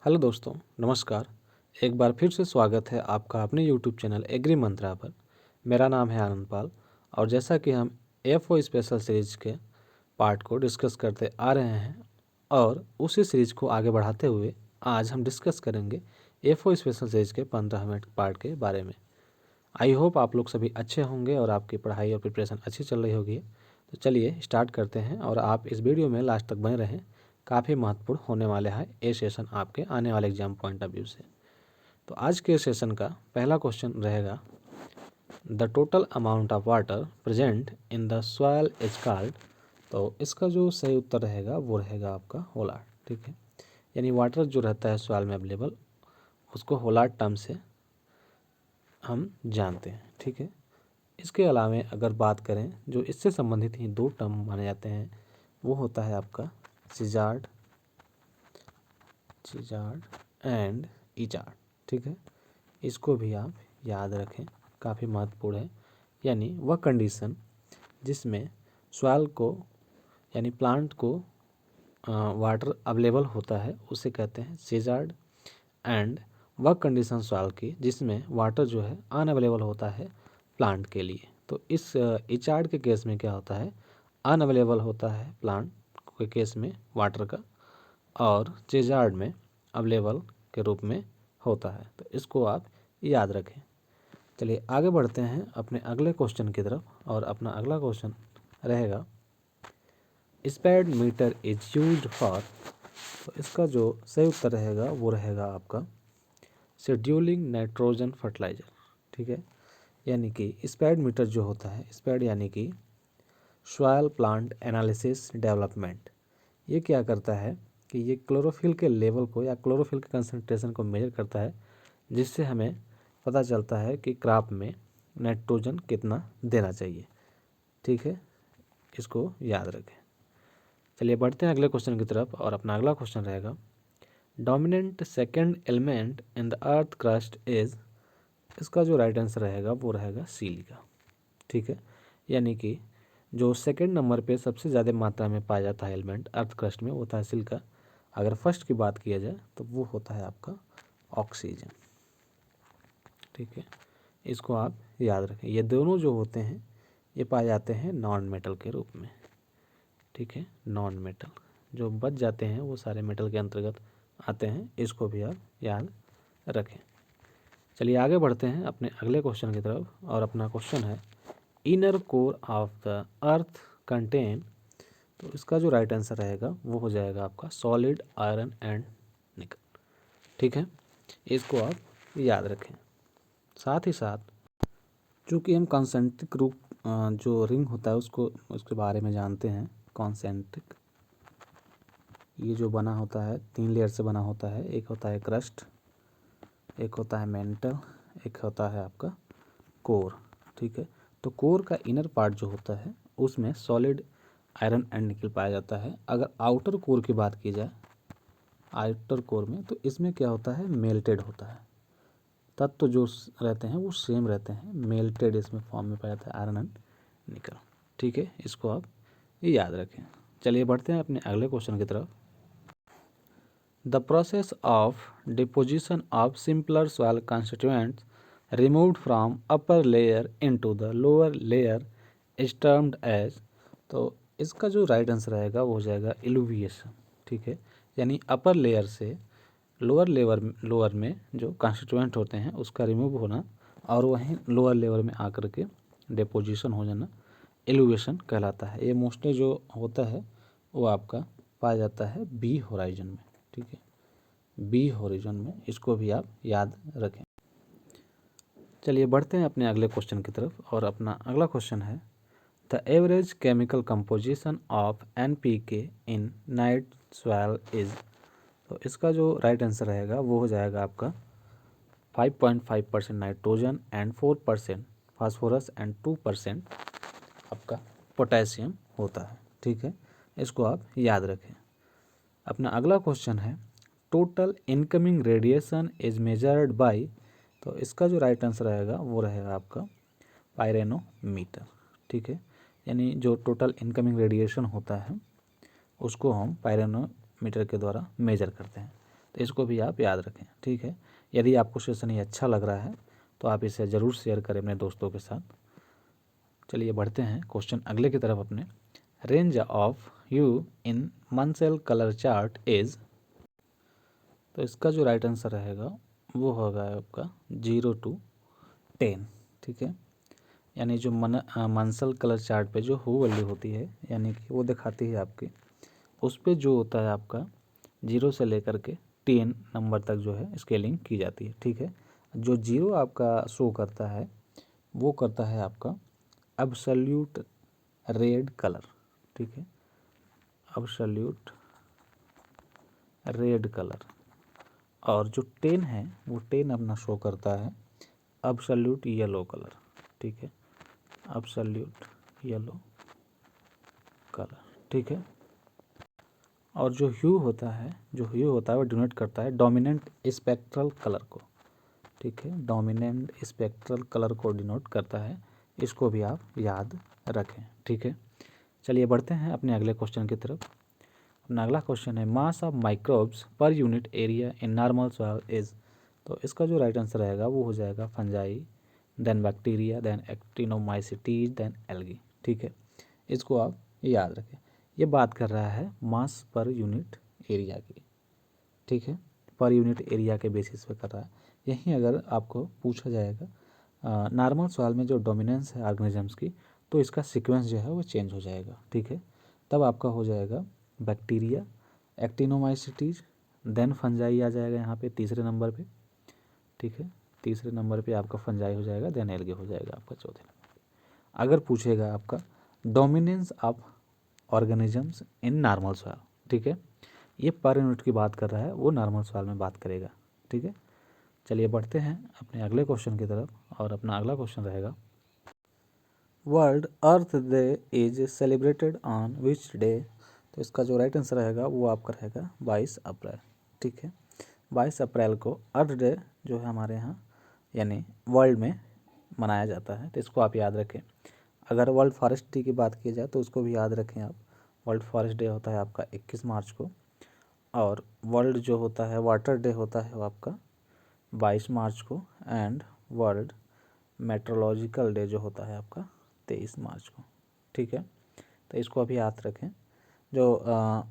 Hello दोस्तों, नमस्कार। एक बार फिर से स्वागत है आपका अपने यूट्यूब चैनल एग्री मंत्रा पर। मेरा नाम है आनंद पाल और जैसा कि हम एफ.ओ. स्पेशल सीरीज के पार्ट को डिस्कस करते आ रहे हैं और उसी सीरीज को आगे बढ़ाते हुए आज हम डिस्कस करेंगे एफ.ओ. स्पेशल सीरीज के 15वें पार्ट के बारे में। आई होप आप लोग सभी अच्छे होंगे और आपकी पढ़ाई और प्रिपरेशन अच्छी चल रही होगी। तो चलिए स्टार्ट करते हैं और आप इस वीडियो में लास्ट तक बने रहें। काफ़ी महत्वपूर्ण होने वाले हैं ये सेशन आपके आने वाले एग्जाम पॉइंट ऑफ व्यू से। तो आज के सेशन का पहला क्वेश्चन रहेगा, the total amount of water present in the soil is called. तो इसका जो सही उत्तर रहेगा वो रहेगा आपका होलार्ड। ठीक है, यानी वाटर जो रहता है सॉइल में अवेलेबल उसको होलार्ड टर्म से हम जानते हैं। ठीक है, इसके अलावा अगर बात करें जो इससे संबंधित ही दो टर्म माने जाते हैं वो होता है आपका सिजार्ड एंड इजार्ड। ठीक है, इसको भी आप याद रखें, काफ़ी महत्वपूर्ण है। यानी वह कंडीशन जिसमें सॉइल को यानी प्लांट को वाटर अवेलेबल होता है उसे कहते हैं सिजार्ड, एंड वह कंडीशन सॉइल की जिसमें वाटर जो है अनअवेलेबल होता है प्लांट के लिए। तो इस इचार्ड के केस में क्या होता है, अनअवेलेबल होता है प्लांट के केस में वाटर का, और चेजार्ड में अवेलेबल के रूप में होता है। तो इसको आप याद रखें। चलिए आगे बढ़ते हैं अपने अगले क्वेश्चन की तरफ और अपना अगला क्वेश्चन रहेगा, speedometer is used for. तो इसका जो सही उत्तर रहेगा वो रहेगा आपका शेड्यूलिंग नाइट्रोजन फर्टिलाइजर। ठीक है, यानी कि स्पेड मीटर जो होता है, स्पेड यानी कि सॉइल प्लांट एनालिसिस डेवलपमेंट, ये क्या करता है कि ये क्लोरोफिल के लेवल को या क्लोरोफिल के कंसंट्रेशन को मेजर करता है, जिससे हमें पता चलता है कि क्रॉप में नाइट्रोजन कितना देना चाहिए। ठीक है, इसको याद रखें। चलिए बढ़ते हैं अगले क्वेश्चन की तरफ और अपना अगला क्वेश्चन रहेगा, dominant second element in the earth crust is. इसका जो राइट आंसर रहेगा वो रहेगा सिलिका। ठीक है, यानी कि जो सेकेंड नंबर पे सबसे ज़्यादा मात्रा में पाया जाता है एलिमेंट अर्थ क्रस्ट में वो होता है सिलिका। अगर फर्स्ट की बात किया जाए तो वो होता है आपका ऑक्सीजन। ठीक है, इसको आप याद रखें। ये दोनों जो होते हैं ये पाए जाते हैं नॉन मेटल के रूप में। ठीक है, नॉन मेटल जो बच जाते हैं वो सारे मेटल के अंतर्गत आते हैं, इसको भी आप याद रखें। चलिए आगे बढ़ते हैं अपने अगले क्वेश्चन की तरफ और अपना क्वेश्चन है, inner core of the earth contain. तो इसका जो राइट आंसर रहेगा वो हो जाएगा आपका सॉलिड आयरन एंड निकल। ठीक है, इसको आप याद रखें। साथ ही साथ चूँकि हम कॉन्सेंट्रिक रूप जो रिंग होता है उसके बारे में जानते हैं, कॉन्सेंट्रिक ये जो बना होता है 3 लेयर से बना होता है। एक होता है क्रस्ट, एक होता है मेंटल, एक होता है आपका कोर। ठीक है, तो कोर का इनर पार्ट जो होता है उसमें सॉलिड आयरन एंड निकल पाया जाता है। अगर आउटर कोर की बात की जाए, आउटर कोर में तो इसमें क्या होता है, मेल्टेड होता है। तत्व जो रहते हैं वो सेम रहते हैं, मेल्टेड इसमें फॉर्म में पाया जाता है आयरन एंड निकल। ठीक है, इसको आप याद रखें। चलिए बढ़ते हैं अपने अगले क्वेश्चन की तरफ। The process of deposition of simpler soil constituents removed from upper layer into the lower layer is termed as. तो इसका जो राइट आंसर रहेगा वो हो जाएगा इलुविएशन। ठीक है, यानी अपर लेयर से लोअर में जो कंस्टिट्यूएंट होते हैं उसका रिमूव होना और वहीं लोअर लेवल में आकर के डिपोजिशन हो जाना एलिवेशन कहलाता है। ये मोस्टली जो होता है वो आपका पाया जाता है बी होराइजन में। ठीक है, बी होराइजन में, इसको भी आप याद रखें। चलिए बढ़ते हैं अपने अगले क्वेश्चन की तरफ और अपना अगला क्वेश्चन है, the average chemical composition of NPK in night soil is. तो इसका जो राइट आंसर रहेगा वो हो जाएगा आपका 5.5% नाइट्रोजन एंड 4% फास्फोरस एंड 2% आपका पोटेशियम होता है। ठीक है, इसको आप याद रखें। अपना अगला क्वेश्चन है, total incoming radiation is measured by. तो इसका जो राइट आंसर रहेगा वो रहेगा आपका पायरेनोमीटर। ठीक है, यानी जो टोटल इनकमिंग रेडिएशन होता है उसको हम पायरेनोमीटर के द्वारा मेजर करते हैं। तो इसको भी आप याद रखें, ठीक है। यदि आपको सेशन ये अच्छा लग रहा है तो आप इसे ज़रूर शेयर करें अपने दोस्तों के साथ। चलिए बढ़ते हैं क्वेश्चन अगले की तरफ अपने। Range of you in Munsell colour chart is, तो इसका जो राइट आंसर रहेगा वो होगा आपका 0 to 10, ठीक है। यानी जो मंसल कलर चार्ट पे जो हु वैल्यू होती है, यानी कि वो दिखाती है आपकी, उस पे जो होता है आपका 0 से लेकर के 10 नंबर तक जो है स्केलिंग की जाती है, ठीक है। जो 0 आपका शो करता है वो करता है आपका एब्सोल्यूट रेड कलर, ठीक है, एब्सोल्यूट रेड कलर। और जो 10 है वो 10 अपना शो करता है एब्सोल्यूट येलो कलर, ठीक है, एब्सोल्यूट येलो कलर, ठीक है। और जो ह्यू होता है, वो डिनोट करता है डोमिनेंट स्पेक्ट्रल कलर को, ठीक है, डोमिनेंट स्पेक्ट्रल कलर को डिनोट करता है। इसको भी आप याद रखें, ठीक है। चलिए बढ़ते हैं अपने अगले क्वेश्चन की तरफ। अपना अगला क्वेश्चन है mass of microbes per unit area in normal soil is, तो इसका जो राइट आंसर रहेगा वो हो जाएगा fungi, then bacteria, then actinomycetes, then algae, ठीक है। इसको आप याद रखें। ये बात कर रहा है मास पर यूनिट एरिया की, ठीक है, पर यूनिट एरिया के बेसिस पे कर रहा है। यहीं अगर आपको पूछा जाएगा नॉर्मल सॉइल में जो डोमिनेंस है ऑर्गेनिजम्स की, तो इसका सीक्वेंस जो है वो चेंज हो जाएगा, ठीक है। तब आपका हो जाएगा बैक्टीरिया, एक्टिनोमाइसिटीज, देन फंजाई आ जाएगा यहाँ पे तीसरे नंबर पे, ठीक है। तीसरे नंबर पे आपका फंजाई हो जाएगा, देन एल्गे हो जाएगा आपका चौथे नंबर पे। अगर पूछेगा आपका dominance of organisms in normal soil, ठीक है, ये पर यूनिट की बात कर रहा है, वो नॉर्मल सॉइल में बात करेगा, ठीक है। चलिए बढ़ते हैं अपने अगले क्वेश्चन की तरफ, और अपना अगला क्वेश्चन रहेगा world earth day is celebrated on which day, तो इसका जो राइट आंसर रहेगा वो आपका रहेगा 22 अप्रैल, ठीक है। 22 अप्रैल को अर्थ डे जो है हमारे यहाँ यानी वर्ल्ड में मनाया जाता है, तो इसको आप याद रखें। अगर वर्ल्ड फॉरेस्ट डे की बात की जाए तो उसको भी याद रखें आप। वर्ल्ड फॉरेस्ट डे होता है आपका 21 मार्च को, और वर्ल्ड जो होता है वाटर डे होता है वो आपका 22 मार्च को, एंड वर्ल्ड मेट्रोलॉजिकल डे जो होता है आपका 23 मार्च को, ठीक है। तो इसको अभी याद रखें। जो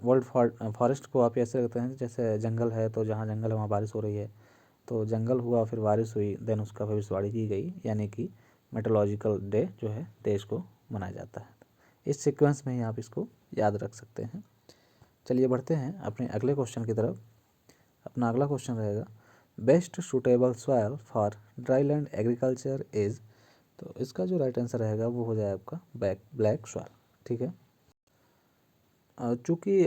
वर्ल्ड फॉरेस्ट को आप ऐसे रखते हैं जैसे जंगल है, तो जहाँ जंगल है वहाँ बारिश हो रही है, तो जंगल हुआ फिर बारिश हुई, देन उसका भविष्यवाणी की गई, यानी कि मेट्रोलॉजिकल डे जो है 23 को मनाया जाता है। इस सीक्वेंस में ही आप इसको याद रख सकते हैं। चलिए बढ़ते हैं अपने अगले क्वेश्चन की तरफ। अपना अगला क्वेश्चन रहेगा best suitable soil for dryland agriculture is, तो इसका जो राइट आंसर रहेगा वो हो जाए आपका ब्लैक सॉइल, ठीक है। चूँकि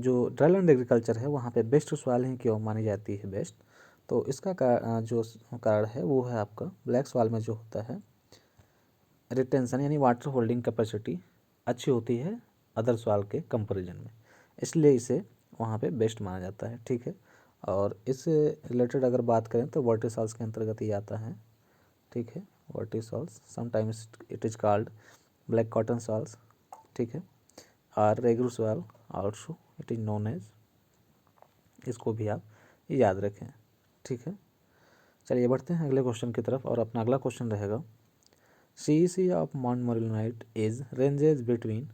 जो ड्राईलैंड एग्रीकल्चर है वहाँ पे बेस्ट सॉइल ही क्यों मानी जाती है बेस्ट, तो इसका जो कारण है वो है आपका ब्लैक सॉइल में जो होता है रिटेंशन यानी वाटर होल्डिंग कैपेसिटी अच्छी होती है अदर सॉइल के कंपैरिजन में, इसलिए इसे वहाँ पे बेस्ट माना जाता है, ठीक है। और इससे रिलेटेड अगर बात करें तो वर्टिसॉल्स के अंतर्गत ही आता है, ठीक है। Vertisols sometimes it is called black cotton soils, ठीक है, और regular soil also it is known as, इसको भी आप याद रखें, ठीक है। चलिए बढ़ते हैं अगले क्वेश्चन की तरफ, और अपना अगला क्वेश्चन रहेगा CEC of montmorillonite is ranges between,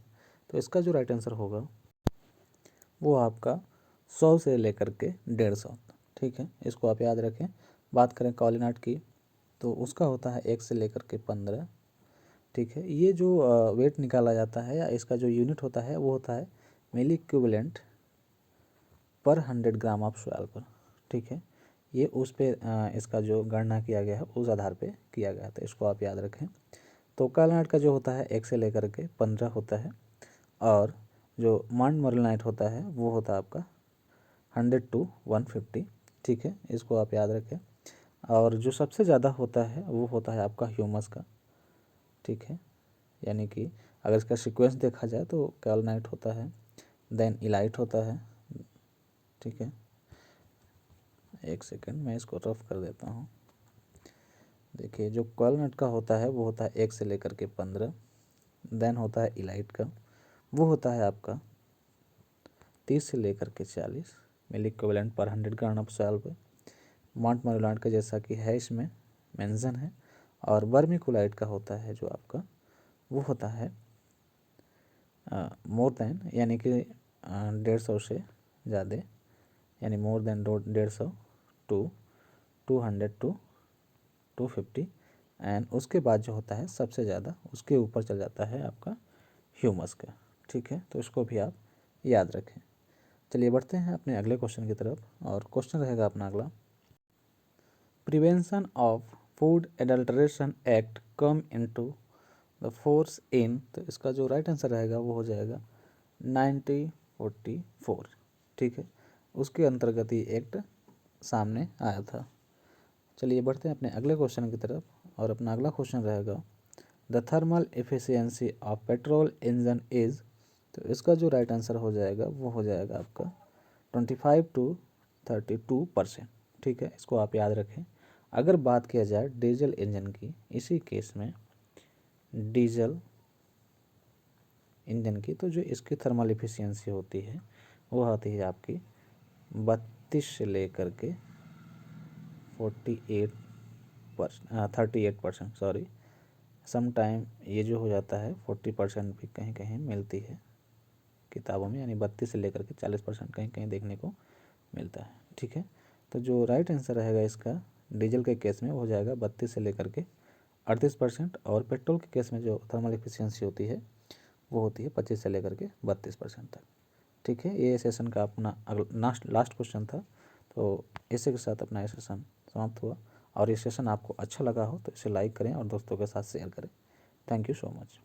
तो इसका जो राइट आंसर होगा वो आपका 100 से लेकर के 150, ठीक है। इसको आप याद रखें। बात करें कॉलिनाट की तो उसका होता है 1 से लेकर के 15, ठीक है। ये जो वेट निकाला जाता है या इसका जो यूनिट होता है वो होता है मिली इक्विवेलेंट पर 100 ग्राम ऑफ सॉइल पर, ठीक है। ये उस पे इसका जो गणना किया गया है उस आधार पे किया गया था, इसको आप याद रखें। तो कॉलिनाट का जो होता है 1 से लेकर के 15 होता है, और जो माउंट मॉरिलनाइट होता है वो होता है आपका 100 to 150, ठीक है। इसको आप याद रखें। और जो सबसे ज़्यादा होता है वो होता है आपका ह्यूमस का, ठीक है। यानी कि अगर इसका सीक्वेंस देखा जाए तो कैलनाइट होता है, देन इलाइट होता है, ठीक है। एक सेकंड मैं इसको रफ कर देता हूँ। देखिए जो कैलनाइट का होता है वो होता है 1 से लेकर के 15, देन होता है इलाइट का, वो होता है आपका 30 से लेकर के 40, मिली इक्विवेलेंट पर 100 ग्राम ऑफ सॉइल पे। मॉन्ट मोरिलांड का जैसा कि है इसमें मेंशन है, और वर्मिकुलाइट का होता है जो आपका वो होता है मोर देन, यानी कि 150 से ज़्यादा, यानी more than 150 to 200 to 250, and उसके बाद जो होता है सबसे ज़्यादा उसके ऊपर चल जाता है आपका ह्यूमस का। ठीक है, तो इसको भी आप याद रखें। चलिए बढ़ते हैं अपने अगले क्वेश्चन की तरफ, और क्वेश्चन रहेगा अपना अगला, prevention of food adulteration act come into the force in, तो इसका जो राइट आंसर रहेगा वो हो जाएगा 1944। ठीक है, उसके अंतर्गत ये एक्ट सामने आया था। चलिए बढ़ते हैं अपने अगले क्वेश्चन की तरफ, और अपना अगला क्वेश्चन रहेगा, the thermal efficiency of petrol engine is, तो इसका जो राइट आंसर हो जाएगा वो हो जाएगा आपका 25 टू 32%। ठीक है, इसको आप याद रखें। अगर बात किया जाए डीजल इंजन की, इसी केस में डीजल इंजन की, तो जो इसकी थर्मल एफिशिएंसी होती है वो होती है आपकी 32 से लेकर के 38%, सॉरी, सम टाइम ये जो हो जाता है 40% भी कहीं कहीं मिलती है किताबों में, यानी 32 से लेकर के 40% कहीं कहीं देखने को मिलता है। ठीक है, तो जो राइट आंसर रहेगा इसका डीजल के केस में हो जाएगा 32 से लेकर के 38%, और पेट्रोल के केस में जो थर्मल एफिशिएंसी होती है वो होती है 25 से लेकर के 32% तक। ठीक है, ये सेशन का अपना लास्ट क्वेश्चन था। तो इसी के साथ अपना ये सेशन समाप्त हुआ, और ये सेशन आपको अच्छा लगा हो तो इसे लाइक करें और दोस्तों के साथ शेयर करें। Thank you so much.